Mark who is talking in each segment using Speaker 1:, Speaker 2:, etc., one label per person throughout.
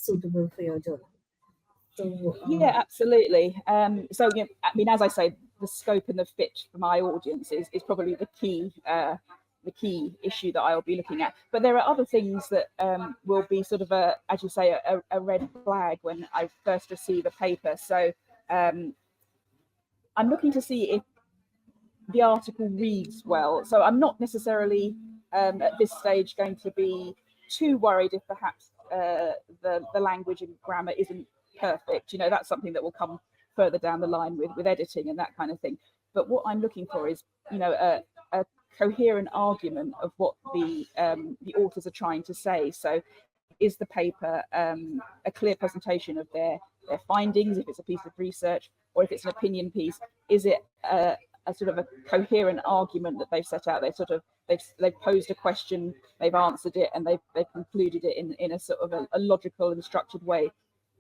Speaker 1: suitable for your journal. So
Speaker 2: yeah, absolutely. So I mean, as I say, the scope and the fit for my audience is probably the key issue that I'll be looking at. But there are other things that will be sort of as you say, a red flag when I first receive a paper. So I'm looking to see if the article reads well. So I'm not necessarily at this stage going to be too worried if perhaps the language and grammar isn't perfect. That's something that will come further down the line with editing and that kind of thing. But what I'm looking for is, a coherent argument of what the authors are trying to say. So is the paper a clear presentation of their findings, if it's a piece of research, or if it's an opinion piece? Is it a sort of a coherent argument that they've set out? They've posed a question, they've answered it, and they've concluded it in a sort of a logical and structured way.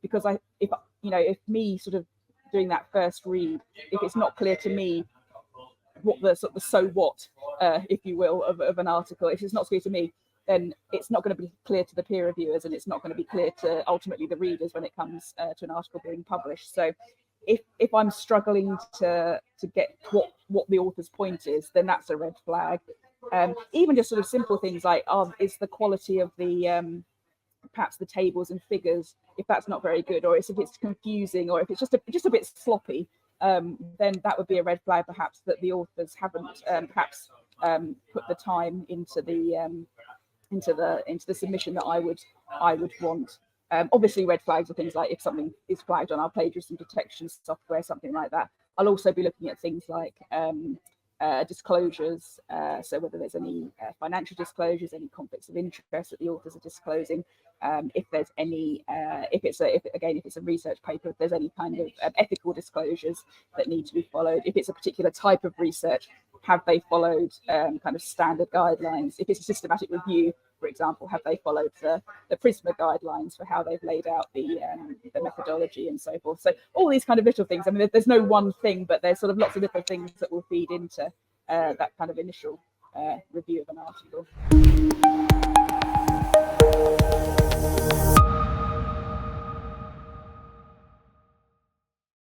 Speaker 2: Because if me sort of doing that first read, if it's not clear to me what the sort of the so what, if you will, of an article, if it's not clear to me, then it's not going to be clear to the peer reviewers, and it's not going to be clear to ultimately the readers when it comes to an article being published. So if I'm struggling to get what the author's point is, then that's a red flag. Even just sort of simple things like, is the quality of the perhaps the tables and figures, if that's not very good, or if it's confusing, or if it's just a bit sloppy, then that would be a red flag, perhaps, that the authors haven't perhaps put the time into the submission that I would want. Obviously, red flags are things like if something is flagged on our plagiarism detection software, something like that. I'll also be looking at things like disclosures, so whether there's any financial disclosures, any conflicts of interest that the authors are disclosing, if there's any, if it's a research paper, if there's any kind of ethical disclosures that need to be followed. If it's a particular type of research, have they followed kind of standard guidelines? If it's a systematic review, for example, have they followed the PRISMA guidelines for how they've laid out the methodology and so forth? So all these kind of little things. I mean, there's no one thing, but there's sort of lots of little things that will feed into that kind of initial review of an article.